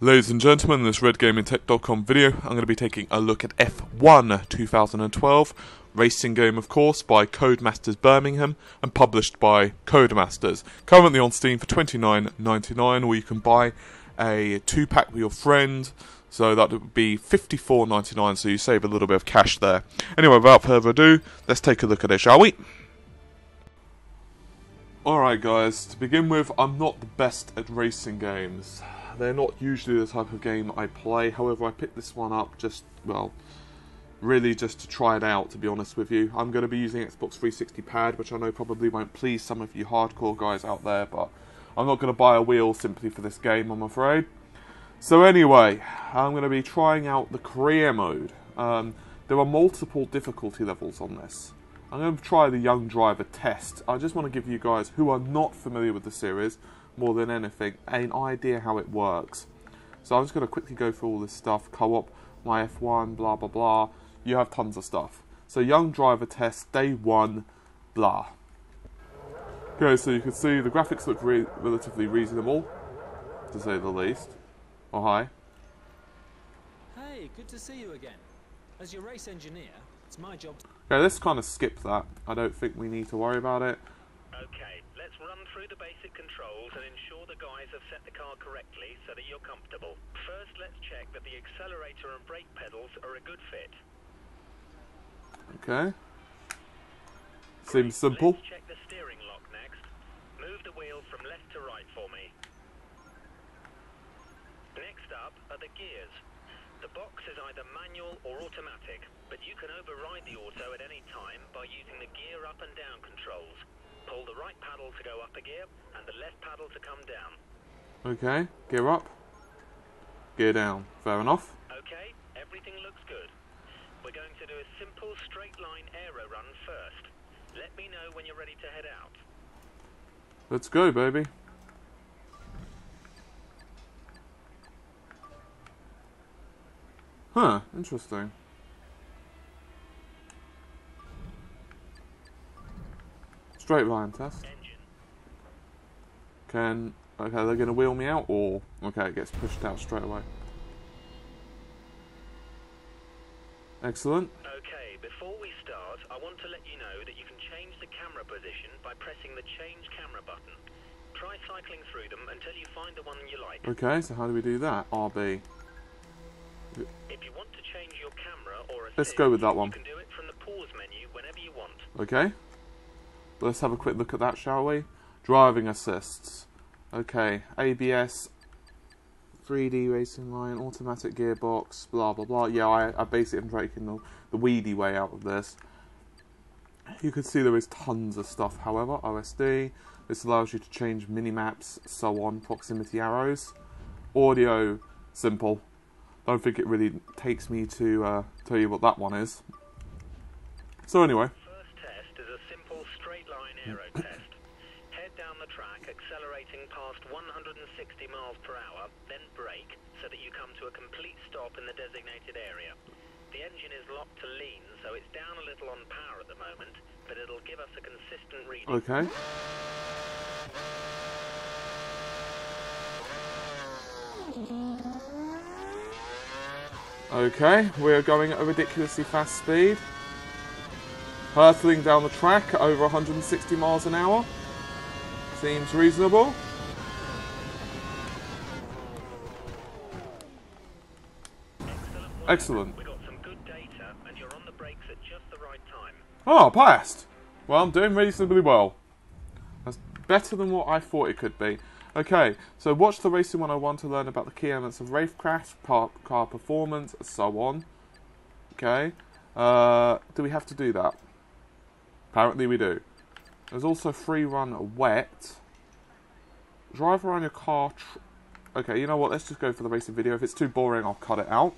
Ladies and gentlemen, in this RedGamingTech.com video, I'm going to be taking a look at F1 2012, racing game of course by Codemasters Birmingham and published by Codemasters. Currently on Steam for $29.99, or you can buy a 2-pack with your friend, so that would be $54.99, so you save a little bit of cash there. Anyway, without further ado, let's take a look at it, shall we? Alright guys, to begin with, I'm not the best at racing games. They're not usually the type of game I play, however I picked this one up really just to try it out, to be honest with you. I'm going to be using Xbox 360 pad, which I know probably won't please some of you hardcore guys out there, but I'm not going to buy a wheel simply for this game, I'm afraid. So anyway, I'm going to be trying out the career mode. There are multiple difficulty levels on this. I'm going to try the young driver test. I just want to give you guys who are not familiar with the series, more than anything, an idea how it works. So I'm just going to quickly go through all this stuff. Co-op, my F1, blah blah blah. You have tons of stuff. So young driver test, day 1, blah. Okay, so you can see the graphics look relatively reasonable, to say the least. Oh hi. Hey, good to see you again. As your race engineer, it's my job. Okay, let's kind of skip that. I don't think we need to worry about it. Okay, let's run through the basic controls and ensure the guys have set the car correctly so that you're comfortable. First, let's check that the accelerator and brake pedals are a good fit. Okay. Seems simple. Let's check the steering lock next. Move the wheel from left to right for me. Next up are the gears. The box is either manual or automatic, but you can override the auto at any time by using the gear up and down controls. Pull the right paddle to go up a gear, and the left paddle to come down. Okay, gear up, gear down. Fair enough. Okay, everything looks good. We're going to do a simple straight line aero run first. Let me know when you're ready to head out. Let's go, baby. Huh, interesting. Straight line test. Engine. Okay, they're going to wheel me out, or... Okay, it gets pushed out straight away. Excellent. Okay, before we start, I want to let you know that you can change the camera position by pressing the change camera button. Try cycling through them until you find the one you like. Okay, so how do we do that? RB. If you want to change your camera or assist, Let's go with that one. You can do it from the pause menu whenever you want. Okay. Let's have a quick look at that, shall we? Driving assists. Okay, ABS, 3D racing line, automatic gearbox, blah blah blah. Yeah, I basically am taking the weedy way out of this. You can see there is tons of stuff, however. OSD, this allows you to change mini-maps, so on, proximity arrows. Audio, simple. Don't think it really takes me to tell you what that one is. So anyway. First test is a simple straight line aero test. Head down the track, accelerating past 160 miles per hour, then brake, so that you come to a complete stop in the designated area. The engine is locked to lean, so it's down a little on power at the moment, but it'll give us a consistent reading. Okay. Okay, we're going at a ridiculously fast speed. Hurtling down the track at over 160 miles an hour. Seems reasonable. Excellent. We got some good data, and you're on the brakes at just the right time. Oh, passed! Well, I'm doing reasonably well. That's better than what I thought it could be. Okay, so watch the Racing 101 to learn about the key elements of racecraft, car performance, and so on. Okay. Do we have to do that? Apparently we do. There's also free run wet. Drive around your car. Okay, you know what? Let's just go for the racing video. If it's too boring, I'll cut it out.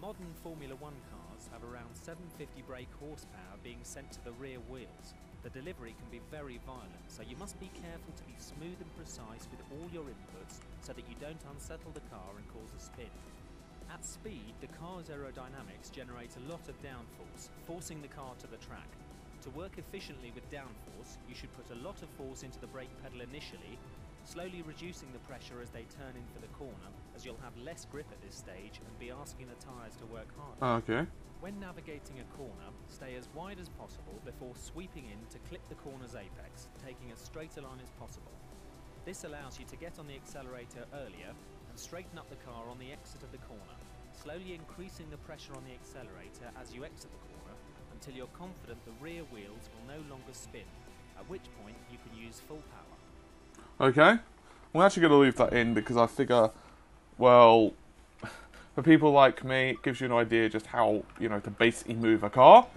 Modern Formula 1 cars have around 750 brake horsepower being sent to the rear wheels. The delivery can be very violent, so you must be careful to be smooth and precise with all your inputs so that you don't unsettle the car and cause a spin. At speed, the car's aerodynamics generate a lot of downforce, forcing the car to the track. To work efficiently with downforce, you should put a lot of force into the brake pedal initially, slowly reducing the pressure as they turn in for the corner, as you'll have less grip at this stage and be asking the tyres to work harder. Okay. When navigating a corner, stay as wide as possible before sweeping in to clip the corner's apex, taking as straight a line as possible. This allows you to get on the accelerator earlier and straighten up the car on the exit of the corner, slowly increasing the pressure on the accelerator as you exit the corner until you're confident the rear wheels will no longer spin, at which point you can use full power. Okay. I'm actually going to leave that in because I figure, well, for people like me, it gives you an idea just how, to basically move a car.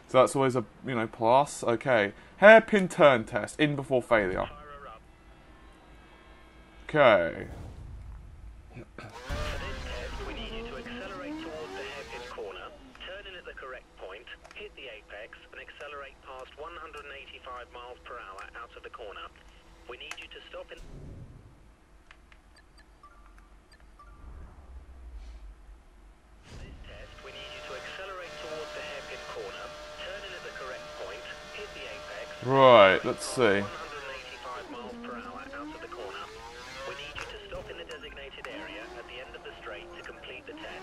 So that's always a, plus. Okay. Hairpin turn test. In before failure. Okay. For this test, we need you to accelerate towards the hairpin corner, turn in at the correct point, hit the apex, and accelerate past 185 miles per hour out of the corner. We need you to stop in... For this test, we need you to accelerate towards the hairpin corner, turn in at the correct point, hit the apex... Right, let's see. 185 miles per hour out of the corner. We need you to stop in the designated area at the end of the straight to complete the test.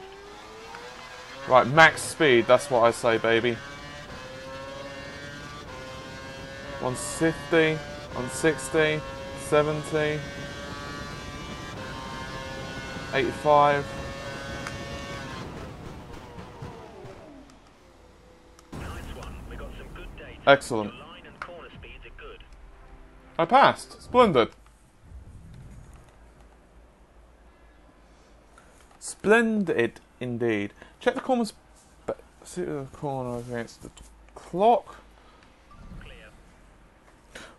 Right, max speed, that's what I say, baby. 150, 160, 70, 85. Nice one. We got some good data. Excellent. Your line and corner speeds are good. I passed. Splendid. Splendid indeed. Check the corners. See the corner against the clock. Clear.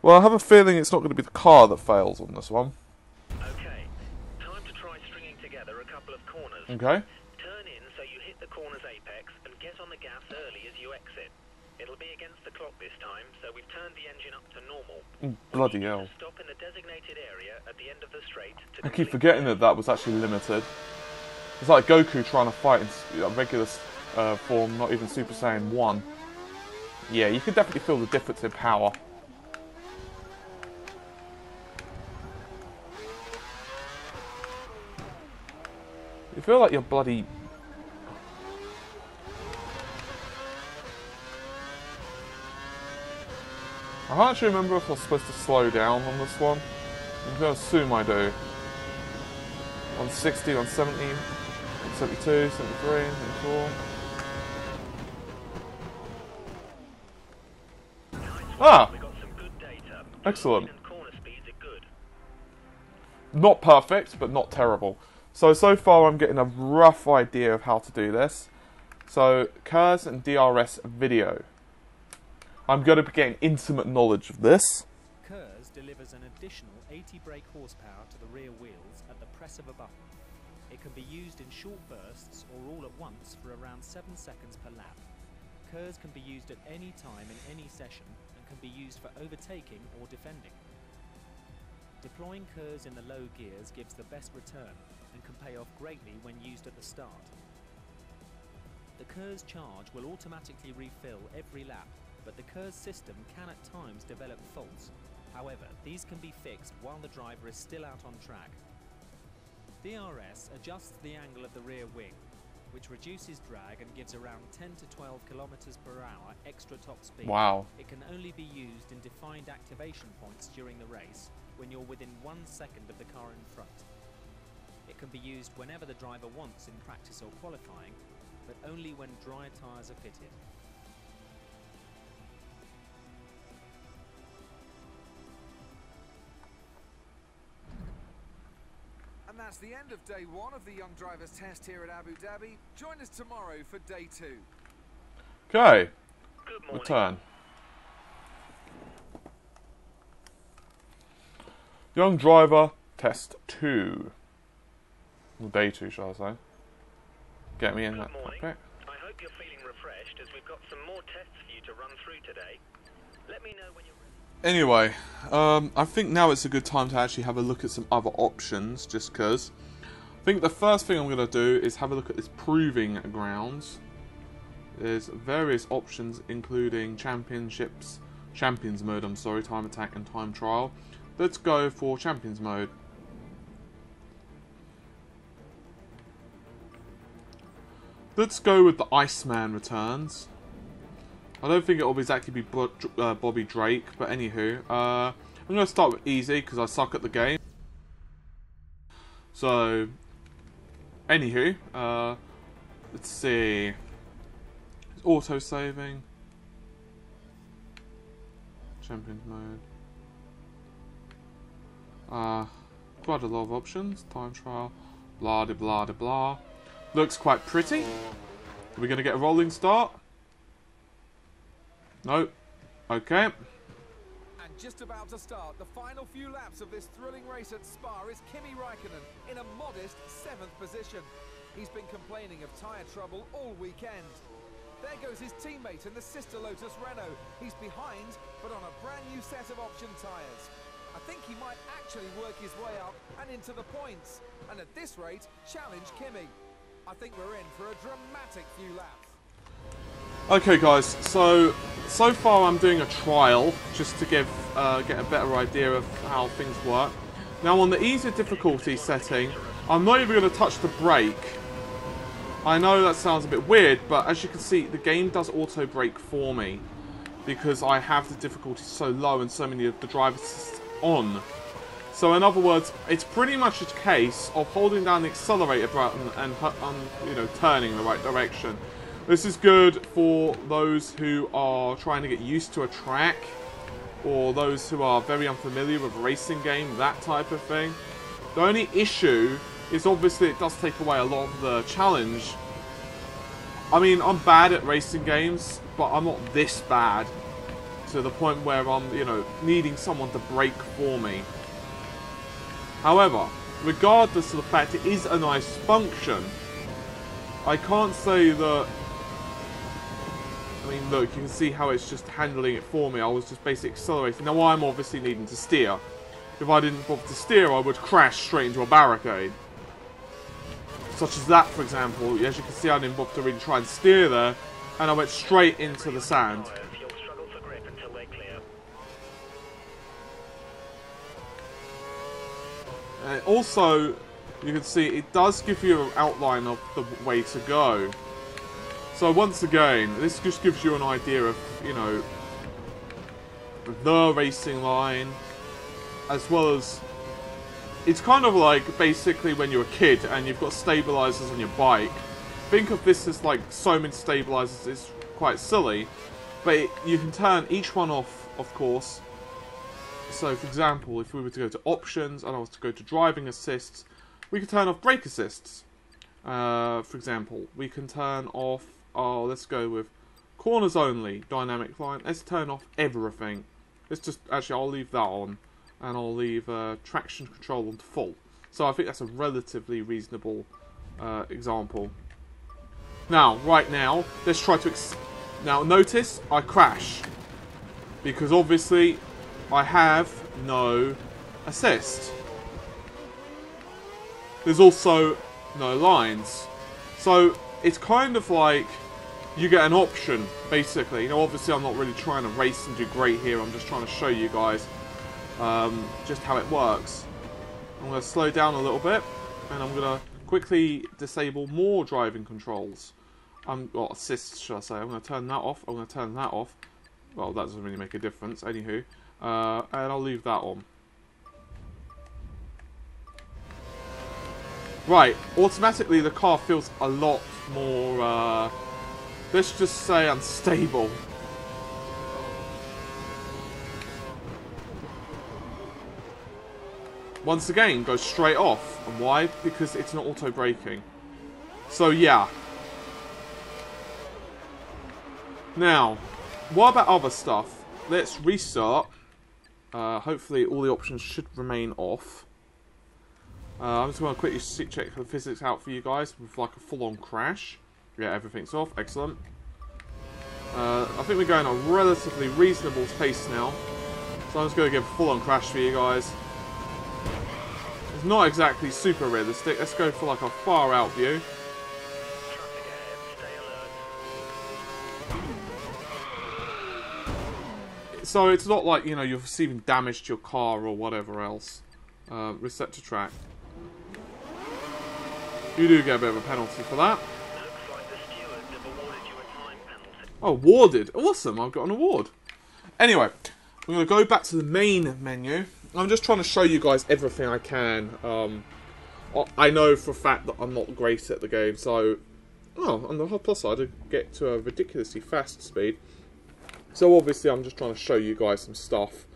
Well, I have a feeling it's not going to be the car that fails on this one. Okay. Time to try stringing together a couple of corners. Okay. Turn in so you hit the corner's apex and get on the gas early as you exit. It'll be against the clock this time, so we've turned the engine up to normal. Bloody hell. Stop in the designated area at the end of the straight to I keep complete forgetting that that was actually limited. It's like Goku trying to fight in regular form, not even Super Saiyan 1. Yeah, you can definitely feel the difference in power. You feel like you're bloody... I can't actually remember if I was supposed to slow down on this one. I'm going to assume I do. 160, 170, 172, 73, 74. Ah! We got some good data. Excellent. Line and corner speeds are good. Not perfect, but not terrible. So far I'm getting a rough idea of how to do this. So, KERS and DRS video. I'm going to be getting intimate knowledge of this. KERS delivers an additional 80 brake horsepower to the rear wheels at the press of a button. It can be used in short bursts or all at once for around 7 seconds per lap. KERS can be used at any time in any session and can be used for overtaking or defending. Deploying KERS in the low gears gives the best return and can pay off greatly when used at the start. The KERS charge will automatically refill every lap, but the KERS system can at times develop faults. However, these can be fixed while the driver is still out on track. DRS adjusts the angle of the rear wing, which reduces drag and gives around 10 to 12 kilometers per hour extra top speed. Wow. It can only be used in defined activation points during the race, when you're within 1 second of the car in front. It can be used whenever the driver wants in practice or qualifying, but only when dry tyres are fitted. And that's the end of day one of the Young Drivers Test here at Abu Dhabi. Join us tomorrow for day two. Okay. Good morning. Return. Young Driver Test 2. Or day 2, shall I say. Get me in that Good morning. cockpit. I hope you're feeling refreshed as we've got some more tests for you to run through today. Let me know when you're ready. Anyway, I think now it's a good time to actually have a look at some other options, just because. I think the first thing I'm going to do is have a look at this proving grounds. There's various options, including champions mode, time attack and time trial. let's go for Champions Mode. Let's go with the Iceman Returns. I don't think it will exactly be Bobby Drake, but anywho. I'm going to start with easy, because I suck at the game. So, anywho. Let's see. It's auto-saving. Champions Mode. Quite a lot of options. Time trial. Blah de blah de blah. Looks quite pretty. Are we going to get a rolling start? Nope. Okay. And just about to start, the final few laps of this thrilling race at Spa is Kimi Räikkönen in a modest 7th position. He's been complaining of tyre trouble all weekend. There goes his teammate in the sister Lotus Renault. He's behind, but on a brand new set of option tyres. I think he might actually work his way up and into the points, and at this rate, challenge Kimi. I think we're in for a dramatic few laps. Okay guys, so far I'm doing a trial, just to get a better idea of how things work. Now on the easier difficulty setting, I'm not even going to touch the brake. I know that sounds a bit weird, but as you can see, the game does auto brake for me. Because I have the difficulty so low and so many of the drive assists on. So in other words, it's pretty much a case of holding down the accelerator button and you know, turning in the right direction. This is good for those who are trying to get used to a track, or those who are very unfamiliar with a racing game, that type of thing. The only issue is obviously it does take away a lot of the challenge. I mean, I'm bad at racing games, but I'm not this bad to the point where I'm, you know, needing someone to brake for me. However, regardless of the fact it is a nice function, I can't say that... I mean, look, you can see how it's just handling it for me. I was just basically accelerating. Now, I'm obviously needing to steer. If I didn't bother to steer, I would crash straight into a barricade. Such as that, for example. As you can see, I didn't bother to really try and steer there, and I went straight into the sand. Also, you can see it does give you an outline of the way to go. So once again, this just gives you an idea of, you know, the racing line, as well as, it's kind of like basically when you're a kid and you've got stabilizers on your bike. Think of this as like so many stabilizers, it's quite silly, but you can turn each one off, of course. So for example, if we were to go to options and I was to go to driving assists, we could turn off brake assists. For example, we can turn off, let's go with corners only, dynamic line. Let's turn off everything. Let's just, actually I'll leave that on, and I'll leave traction control on to full. So I think that's a relatively reasonable example. Now, right now, let's try to, now notice I crash, because obviously I have no assist. There's also no lines. So it's kind of like you get an option, basically. You know, obviously I'm not really trying to race and do great here. I'm just trying to show you guys just how it works. I'm going to slow down a little bit, and I'm going to quickly disable more driving controls. Well, assists, should I say. I'm going to turn that off. I'm going to turn that off. Well, that doesn't really make a difference. Anywho. And I'll leave that on. Right, automatically the car feels a lot more, let's just say unstable. Once again, goes straight off. And why? Because it's not auto-braking. So yeah. Now, what about other stuff? Let's restart. Hopefully all the options should remain off. I'm just going to quickly check the physics out for you guys with like a full-on crash. Yeah, everything's off. Excellent. I think we're going at a relatively reasonable pace now. So I'm just going to give a full-on crash for you guys. It's not exactly super realistic. Let's go for like a far-out view. So it's not like, you know, you're receiving damage to your car or whatever else. Reset to track. You do get a bit of a penalty for that. Oh, awarded. Awesome, I've got an award. Anyway, I'm going to go back to the main menu. I'm just trying to show you guys everything I can. I know for a fact that I'm not great at the game, so... Oh, on the plus side, I get to a ridiculously fast speed. So obviously I'm just trying to show you guys some stuff,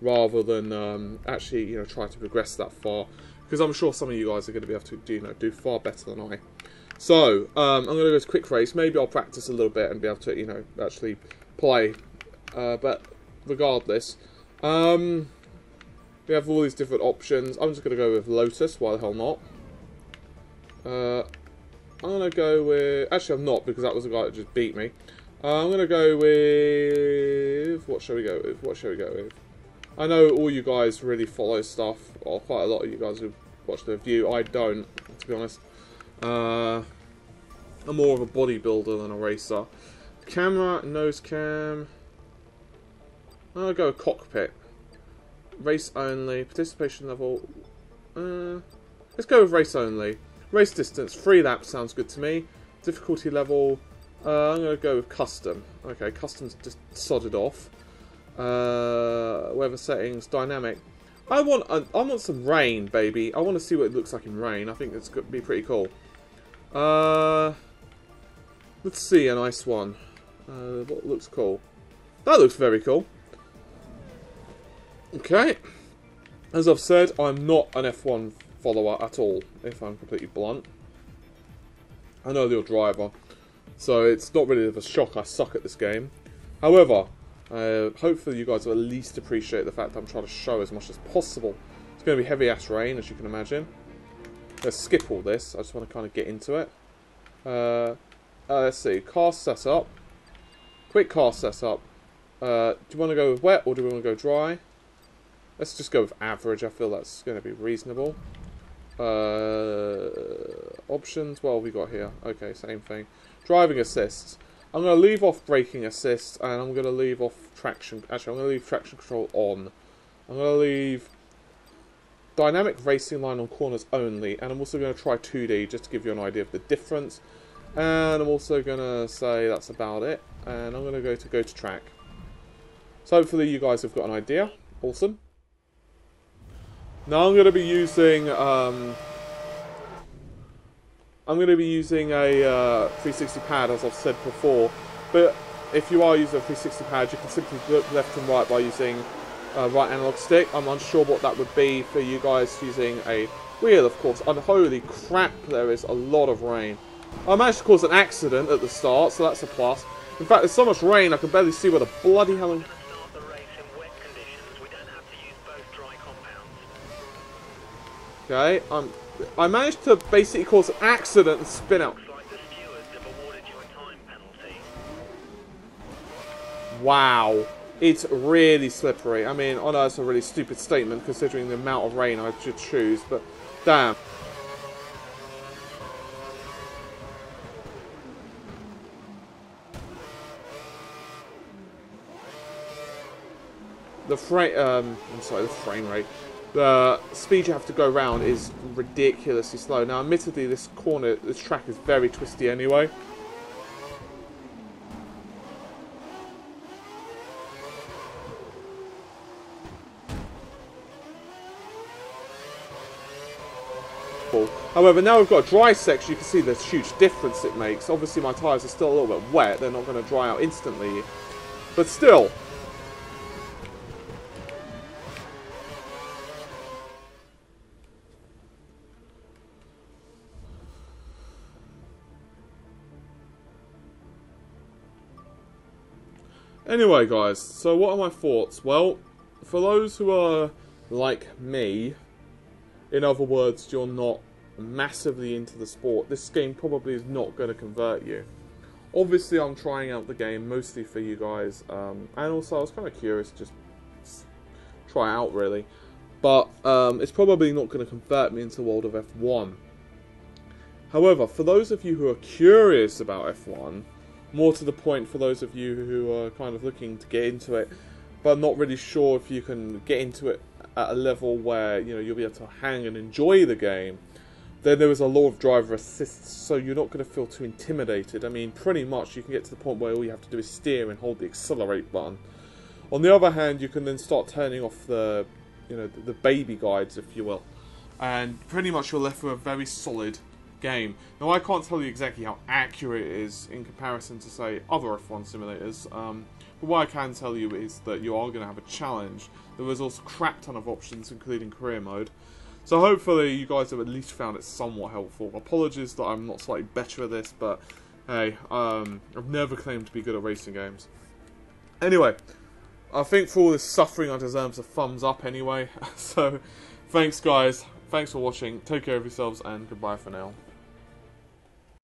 rather than actually, you know, try to progress that far. Because I'm sure some of you guys are going to be able to do far better than I. So, I'm going to go to quick race. Maybe I'll practice a little bit and be able to, you know, actually play. But regardless, we have all these different options. I'm just going to go with Lotus. Why the hell not? I'm going to go with... Actually, I'm not, because that was the guy that just beat me. I'm going to go with... What shall we go with? What shall we go with? I know all you guys really follow stuff, or quite a lot of you guys who watch the review. I don't, to be honest. I'm more of a bodybuilder than a racer. Camera, nose cam. I'll go with cockpit. Race only. Participation level. Let's go with race only. Race distance, 3 laps sounds good to me. Difficulty level, I'm going to go with custom. Okay, custom's just sodded off. Weather settings, dynamic. I want some rain, baby. I want to see what it looks like in rain. I think it's going to be pretty cool. Let's see a nice one. What looks cool? That looks very cool. Okay. As I've said, I'm not an F1 follower at all, if I'm completely blunt. I know the driver, so it's not really of a shock I suck at this game. However, hopefully you guys will at least appreciate the fact that I'm trying to show as much as possible. It's going to be heavy-ass rain, as you can imagine. Let's skip all this. I just want to kind of get into it. Let's see. Car setup. Quick car setup. Do you want to go with wet or do we want to go dry? Let's just go with average. I feel that's going to be reasonable. Options. What have we got here? Okay, same thing. Driving assist. I'm going to leave off braking assist, and I'm going to leave off traction. Actually, I'm going to leave traction control on. I'm going to leave dynamic racing line on corners only, and I'm also going to try 2D just to give you an idea of the difference. And I'm also going to say that's about it, and I'm going to go to track. So hopefully you guys have got an idea. Awesome. Now I'm going to be using a 360 pad, as I've said before. But if you are using a 360 pad, you can simply look left and right by using right analog stick. I'm unsure what that would be for you guys using a wheel, of course. And holy crap, there is a lot of rain. I managed to cause an accident at the start, so that's a plus. In fact, there's so much rain I can barely see where the bloody hell I'm... Okay, I managed to basically cause an accident and spin out. Wow, it's really slippery. I mean, I know it's a really stupid statement considering the amount of rain I should choose, but damn. The frame rate. The speed you have to go around is ridiculously slow. Now, admittedly, this track is very twisty anyway. However, now we've got a dry section, you can see the huge difference it makes. Obviously, my tyres are still a little bit wet. They're not going to dry out instantly. But still... Anyway, guys, so what are my thoughts? Well, for those who are like me, in other words, you're not massively into the sport, this game probably is not going to convert you. Obviously, I'm trying out the game mostly for you guys, and also I was kind of curious to just try out, really. But it's probably not going to convert me into World of F1. However, for those of you who are curious about F1, more to the point for those of you who are kind of looking to get into it, but not really sure if you can get into it at a level where, you know, you'll be able to hang and enjoy the game. Then there is a lot of driver assists, so you're not going to feel too intimidated. I mean, pretty much you can get to the point where all you have to do is steer and hold the accelerate button. On the other hand, you can then start turning off the, you know, the baby guides, if you will, and pretty much you're left with a very solid game. Now, I can't tell you exactly how accurate it is in comparison to, say, other F1 simulators, but what I can tell you is that you are going to have a challenge. There is also a crap ton of options, including career mode. So hopefully you guys have at least found it somewhat helpful. Apologies that I'm not slightly better at this, but hey, I've never claimed to be good at racing games. Anyway, I think for all this suffering I deserve a thumbs up anyway. So, thanks guys, thanks for watching, take care of yourselves, and goodbye for now.